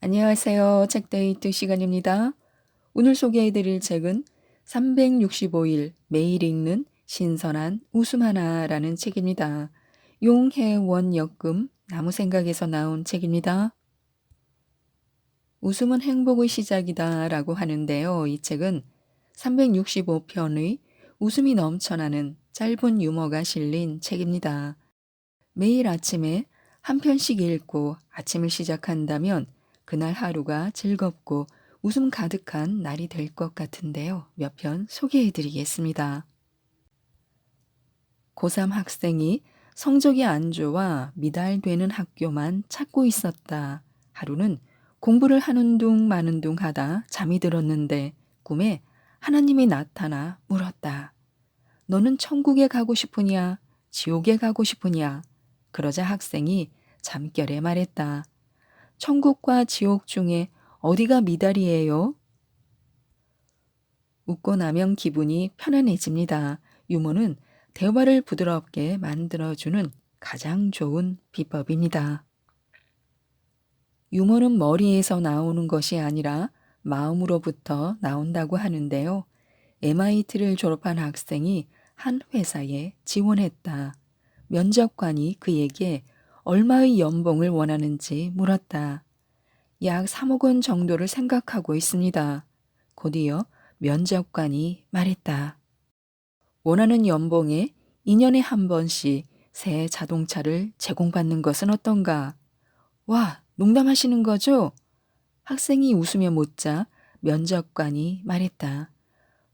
안녕하세요. 책데이트 시간입니다. 오늘 소개해드릴 책은 365일 매일 읽는 신선한 웃음 하나라는 책입니다. 용혜원 역금 나무생각에서 나온 책입니다. 웃음은 행복의 시작이다 라고 하는데요. 이 책은 365편의 웃음이 넘쳐나는 짧은 유머가 실린 책입니다. 매일 아침에 한 편씩 읽고 아침을 시작한다면 그날 하루가 즐겁고 웃음 가득한 날이 될 것 같은데요. 몇 편 소개해 드리겠습니다. 고3 학생이 성적이 안 좋아 미달되는 학교만 찾고 있었다. 하루는 공부를 하는 둥 마는 둥 하다 잠이 들었는데 꿈에 하나님이 나타나 물었다. 너는 천국에 가고 싶으냐? 지옥에 가고 싶으냐? 그러자 학생이 잠결에 말했다. 천국과 지옥 중에 어디가 미달이에요? 웃고 나면 기분이 편안해집니다. 유머는 대화를 부드럽게 만들어주는 가장 좋은 비법입니다. 유머는 머리에서 나오는 것이 아니라 마음으로부터 나온다고 하는데요. MIT를 졸업한 학생이 한 회사에 지원했다. 면접관이 그에게 얼마의 연봉을 원하는지 물었다. 약 3억 원 정도를 생각하고 있습니다. 곧이어 면접관이 말했다. 원하는 연봉에 2년에 한 번씩 새 자동차를 제공받는 것은 어떤가? 와, 농담하시는 거죠? 학생이 웃으며 묻자 면접관이 말했다.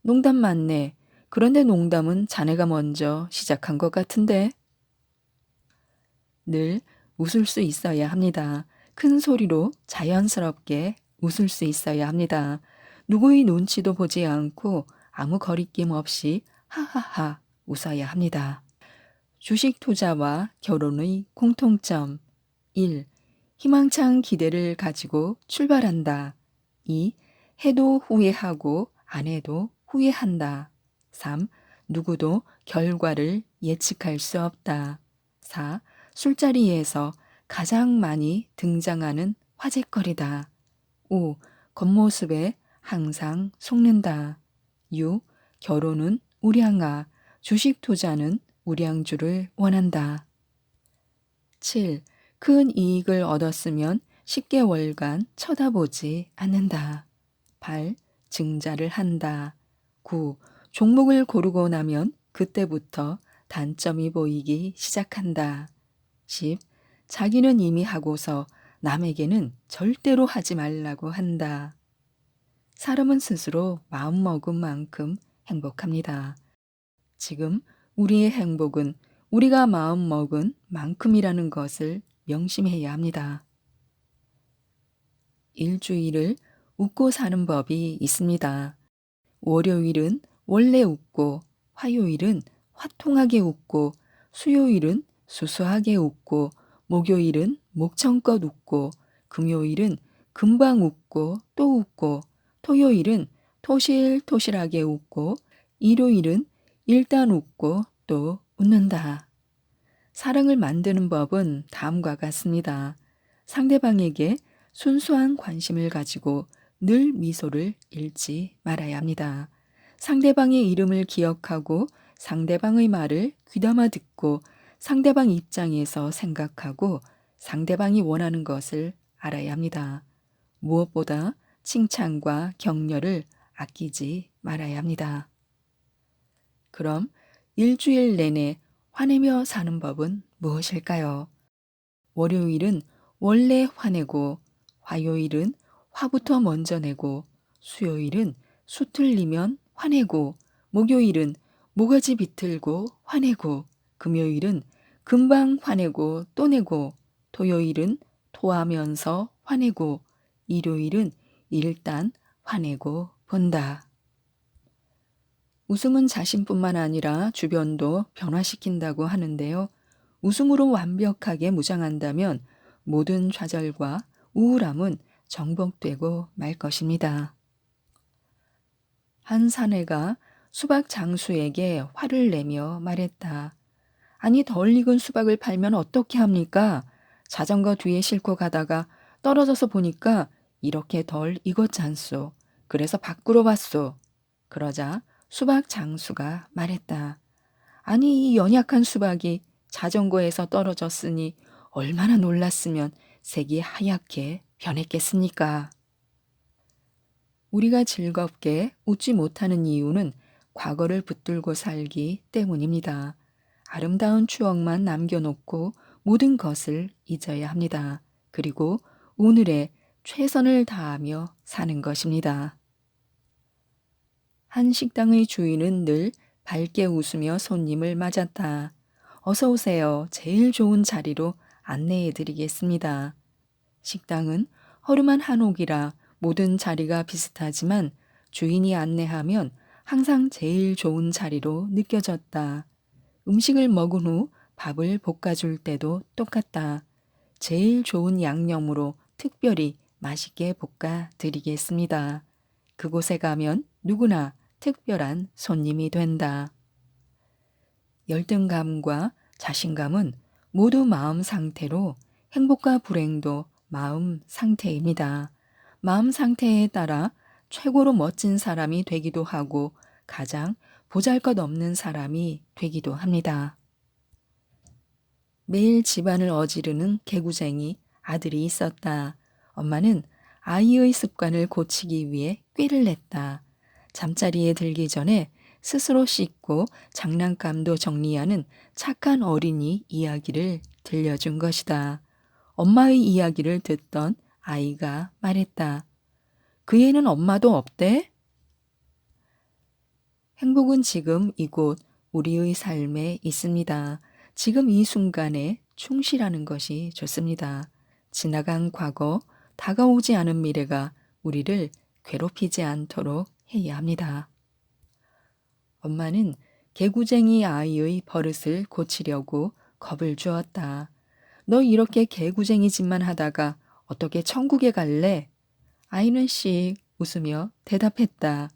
농담 맞네. 그런데 농담은 자네가 먼저 시작한 것 같은데. 늘 웃을 수 있어야 합니다. 큰 소리로 자연스럽게 웃을 수 있어야 합니다. 누구의 눈치도 보지 않고 아무 거리낌 없이 하하하 웃어야 합니다. 주식 투자와 결혼의 공통점 1. 희망찬 기대를 가지고 출발한다. 2. 해도 후회하고 안 해도 후회한다. 3. 누구도 결과를 예측할 수 없다. 4. 술자리에서 가장 많이 등장하는 화제거리다. 5. 겉모습에 항상 속는다. 6. 결혼은 우량아, 주식 투자는 우량주를 원한다. 7. 큰 이익을 얻었으면 10개월간 쳐다보지 않는다. 8. 증자를 한다. 9. 종목을 고르고 나면 그때부터 단점이 보이기 시작한다. 10. 자기는 이미 하고서 남에게는 절대로 하지 말라고 한다. 사람은 스스로 마음먹은 만큼 행복합니다. 지금 우리의 행복은 우리가 마음먹은 만큼이라는 것을 명심해야 합니다. 일주일을 웃고 사는 법이 있습니다. 월요일은 원래 웃고, 화요일은 화통하게 웃고, 수요일은 수수하게 웃고, 목요일은 목청껏 웃고, 금요일은 금방 웃고 또 웃고, 토요일은 토실토실하게 웃고, 일요일은 일단 웃고 또 웃는다. 사랑을 만드는 법은 다음과 같습니다. 상대방에게 순수한 관심을 가지고 늘 미소를 잃지 말아야 합니다. 상대방의 이름을 기억하고 상대방의 말을 귀담아 듣고 상대방 입장에서 생각하고 상대방이 원하는 것을 알아야 합니다. 무엇보다 칭찬과 격려를 아끼지 말아야 합니다. 그럼 일주일 내내 화내며 사는 법은 무엇일까요? 월요일은 원래 화내고, 화요일은 화부터 먼저 내고, 수요일은 수틀리면 화내고, 목요일은 모가지 비틀고 화내고, 금요일은 금방 화내고 또 내고, 토요일은 토하면서 화내고, 일요일은 일단 화내고 본다. 웃음은 자신뿐만 아니라 주변도 변화시킨다고 하는데요. 웃음으로 완벽하게 무장한다면 모든 좌절과 우울함은 정복되고 말 것입니다. 한 사내가 수박 장수에게 화를 내며 말했다. 아니, 덜 익은 수박을 팔면 어떻게 합니까? 자전거 뒤에 싣고 가다가 떨어져서 보니까 이렇게 덜 익었잖소. 그래서 밖으로 왔소. 그러자 수박 장수가 말했다. 아니, 이 연약한 수박이 자전거에서 떨어졌으니 얼마나 놀랐으면 색이 하얗게 변했겠습니까? 우리가 즐겁게 웃지 못하는 이유는 과거를 붙들고 살기 때문입니다. 아름다운 추억만 남겨놓고 모든 것을 잊어야 합니다. 그리고 오늘에 최선을 다하며 사는 것입니다. 한 식당의 주인은 늘 밝게 웃으며 손님을 맞았다. 어서 오세요. 제일 좋은 자리로 안내해 드리겠습니다. 식당은 허름한 한옥이라 모든 자리가 비슷하지만 주인이 안내하면 항상 제일 좋은 자리로 느껴졌다. 음식을 먹은 후 밥을 볶아줄 때도 똑같다. 제일 좋은 양념으로 특별히 맛있게 볶아 드리겠습니다. 그곳에 가면 누구나 특별한 손님이 된다. 열등감과 자신감은 모두 마음 상태로 행복과 불행도 마음 상태입니다. 마음 상태에 따라 최고로 멋진 사람이 되기도 하고 가장 보잘것없는 사람이 되기도 합니다. 매일 집안을 어지르는 개구쟁이 아들이 있었다. 엄마는 아이의 습관을 고치기 위해 꾀를 냈다. 잠자리에 들기 전에 스스로 씻고 장난감도 정리하는 착한 어린이 이야기를 들려준 것이다. 엄마의 이야기를 듣던 아이가 말했다. 그 애는 엄마도 없대? 행복은 지금 이곳 우리의 삶에 있습니다. 지금 이 순간에 충실하는 것이 좋습니다. 지나간 과거, 다가오지 않은 미래가 우리를 괴롭히지 않도록 해야 합니다. 엄마는 개구쟁이 아이의 버릇을 고치려고 겁을 주었다. 너 이렇게 개구쟁이 짓만 하다가 어떻게 천국에 갈래? 아이는 씩 웃으며 대답했다.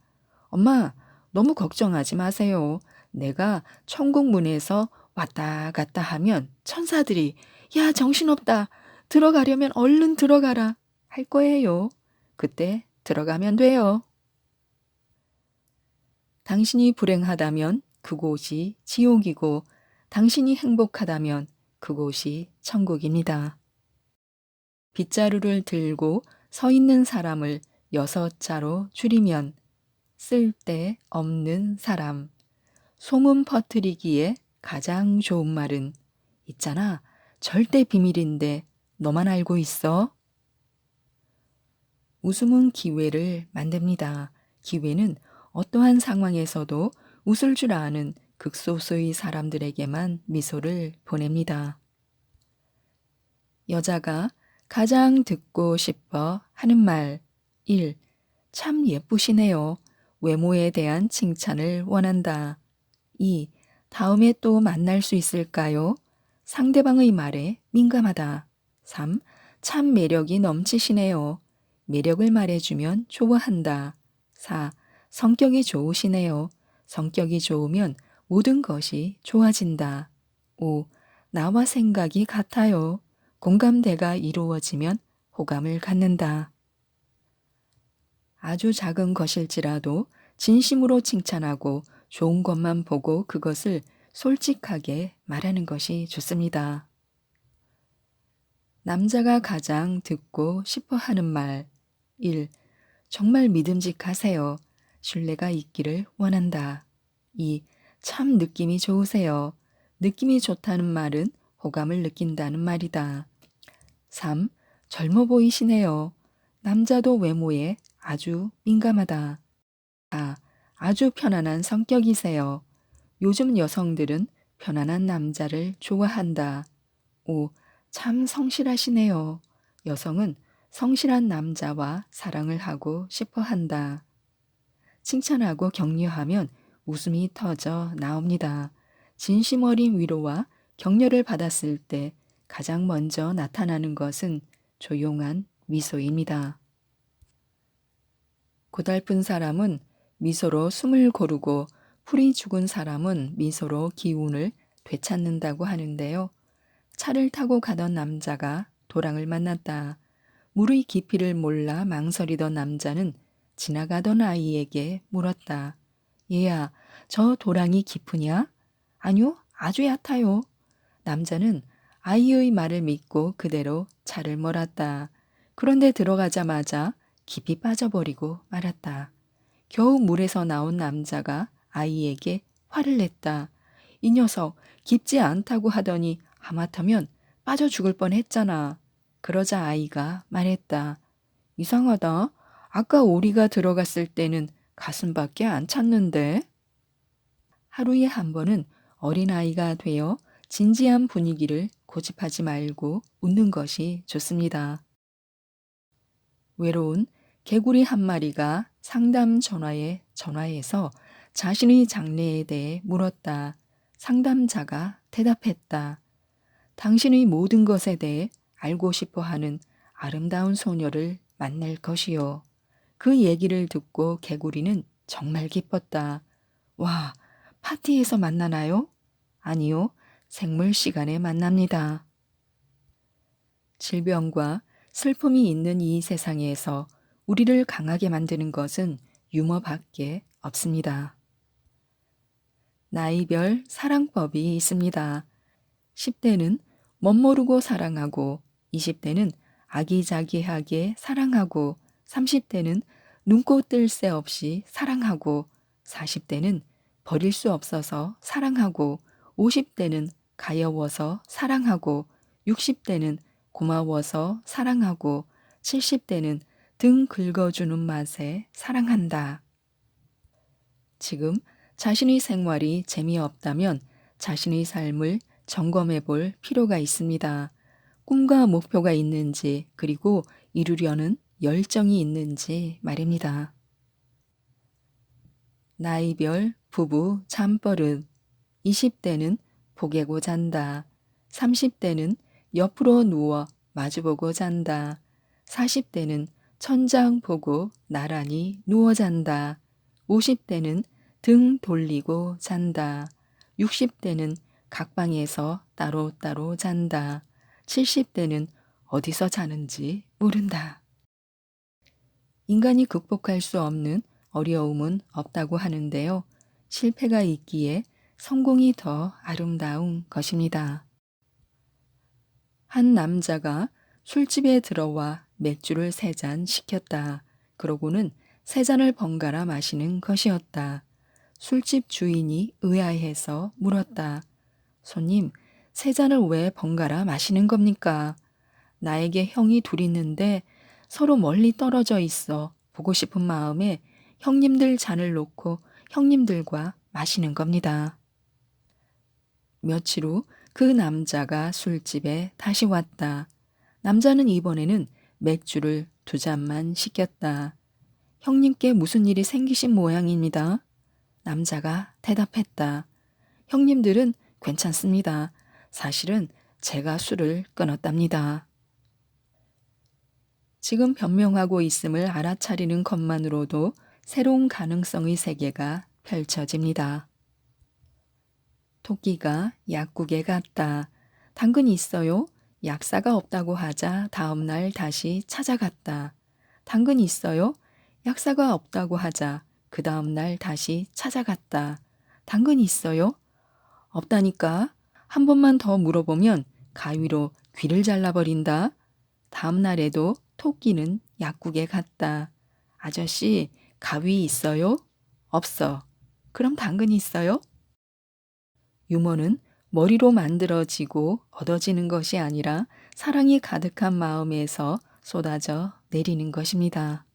엄마, 너무 걱정하지 마세요. 내가 천국 문에서 왔다 갔다 하면 천사들이 야, 정신없다. 들어가려면 얼른 들어가라. 할 거예요. 그때 들어가면 돼요. 당신이 불행하다면 그곳이 지옥이고 당신이 행복하다면 그곳이 천국입니다. 빗자루를 들고 서 있는 사람을 6자로 줄이면 쓸데없는 사람. 소문 퍼뜨리기에 가장 좋은 말은 있잖아. 절대 비밀인데 너만 알고 있어. 웃음은 기회를 만듭니다. 기회는 어떠한 상황에서도 웃을 줄 아는 극소수의 사람들에게만 미소를 보냅니다. 여자가 가장 듣고 싶어 하는 말 1. 참 예쁘시네요. 외모에 대한 칭찬을 원한다. 2. 다음에 또 만날 수 있을까요? 상대방의 말에 민감하다. 3. 참 매력이 넘치시네요. 매력을 말해주면 좋아한다. 4. 성격이 좋으시네요. 성격이 좋으면 모든 것이 좋아진다. 5. 나와 생각이 같아요. 공감대가 이루어지면 호감을 갖는다. 아주 작은 것일지라도 진심으로 칭찬하고 좋은 것만 보고 그것을 솔직하게 말하는 것이 좋습니다. 남자가 가장 듣고 싶어 하는 말 1. 정말 믿음직하세요. 신뢰가 있기를 원한다. 2. 참 느낌이 좋으세요. 느낌이 좋다는 말은 호감을 느낀다는 말이다. 3. 젊어 보이시네요. 남자도 외모에 아주 민감하다. 4. 아주 편안한 성격이세요. 요즘 여성들은 편안한 남자를 좋아한다. 5. 참 성실하시네요. 여성은 성실한 남자와 사랑을 하고 싶어 한다. 칭찬하고 격려하면 웃음이 터져 나옵니다. 진심 어린 위로와 격려를 받았을 때 가장 먼저 나타나는 것은 조용한 미소입니다. 고달픈 사람은 미소로 숨을 고르고 풀이 죽은 사람은 미소로 기운을 되찾는다고 하는데요. 차를 타고 가던 남자가 도랑을 만났다. 물의 깊이를 몰라 망설이던 남자는 지나가던 아이에게 물었다. 얘야, 저 도랑이 깊으냐? 아니요, 아주 얕아요. 남자는 아이의 말을 믿고 그대로 차를 몰았다. 그런데 들어가자마자 깊이 빠져버리고 말았다. 겨우 물에서 나온 남자가 아이에게 화를 냈다. 이 녀석 깊지 않다고 하더니 하마터면 빠져 죽을 뻔했잖아. 그러자 아이가 말했다. 이상하다. 아까 오리가 들어갔을 때는 가슴밖에 안 찼는데. 하루에 한 번은 어린아이가 되어 진지한 분위기를 고집하지 말고 웃는 것이 좋습니다. 외로운 개구리 한 마리가 상담 전화에 전화해서 자신의 장래에 대해 물었다. 상담자가 대답했다. 당신의 모든 것에 대해 알고 싶어 하는 아름다운 소녀를 만날 것이요. 그 얘기를 듣고 개구리는 정말 기뻤다. 와, 파티에서 만나나요? 아니요, 생물 시간에 만납니다. 질병과 슬픔이 있는 이 세상에서 우리를 강하게 만드는 것은 유머밖에 없습니다. 나이별 사랑법이 있습니다. 10대는 멋모르고 사랑하고 20대는 아기자기하게 사랑하고 30대는 눈꽃 뜰 새 없이 사랑하고 40대는 버릴 수 없어서 사랑하고 50대는 가여워서 사랑하고 60대는 고마워서 사랑하고 70대는 등 긁어주는 맛에 사랑한다. 지금 자신의 생활이 재미없다면 자신의 삶을 점검해 볼 필요가 있습니다. 꿈과 목표가 있는지 그리고 이루려는 열정이 있는지 말입니다. 나이별 부부 잠버릇 20대는 보개고 잔다. 30대는 옆으로 누워 마주보고 잔다. 40대는 천장 보고 나란히 누워 잔다. 50대는 등 돌리고 잔다. 60대는 각방에서 따로따로 잔다. 70대는 어디서 자는지 모른다. 인간이 극복할 수 없는 어려움은 없다고 하는데요. 실패가 있기에 성공이 더 아름다운 것입니다. 한 남자가 술집에 들어와 맥주를 3잔 시켰다. 그러고는 3잔을 번갈아 마시는 것이었다. 술집 주인이 의아해서 물었다. 손님, 3잔을 왜 번갈아 마시는 겁니까? 나에게 형이 둘 있는데 서로 멀리 떨어져 있어 보고 싶은 마음에 형님들 잔을 놓고 형님들과 마시는 겁니다. 며칠 후 그 남자가 술집에 다시 왔다. 남자는 이번에는 맥주를 2잔만 시켰다. 형님께 무슨 일이 생기신 모양입니다. 남자가 대답했다. 형님들은 괜찮습니다. 사실은 제가 술을 끊었답니다. 지금 변명하고 있음을 알아차리는 것만으로도 새로운 가능성의 세계가 펼쳐집니다. 토끼가 약국에 갔다. 당근 있어요? 약사가 없다고 하자 다음날 다시 찾아갔다. 당근 있어요? 약사가 없다고 하자 그 다음날 다시 찾아갔다. 당근 있어요? 없다니까. 한 번만 더 물어보면 가위로 귀를 잘라버린다. 다음 날에도 토끼는 약국에 갔다. 아저씨, 가위 있어요? 없어. 그럼 당근 있어요? 유머는 머리로 만들어지고 얻어지는 것이 아니라 사랑이 가득한 마음에서 쏟아져 내리는 것입니다.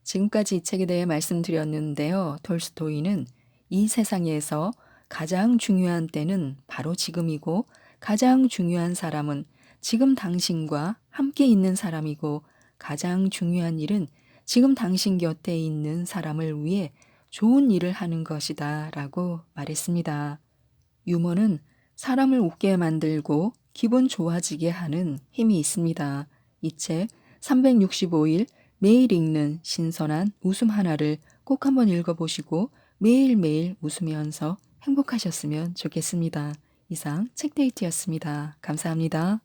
지금까지 이 책에 대해 말씀드렸는데요. 톨스토이는 이 세상에서 가장 중요한 때는 바로 지금이고 가장 중요한 사람은 지금 당신과 함께 있는 사람이고 가장 중요한 일은 지금 당신 곁에 있는 사람을 위해 좋은 일을 하는 것이다 라고 말했습니다. 유머는 사람을 웃게 만들고 기분 좋아지게 하는 힘이 있습니다. 이 책 365일 매일 읽는 신선한 웃음 하나를 꼭 한번 읽어보시고 매일매일 웃으면서 행복하셨으면 좋겠습니다. 이상 책데이트였습니다. 감사합니다.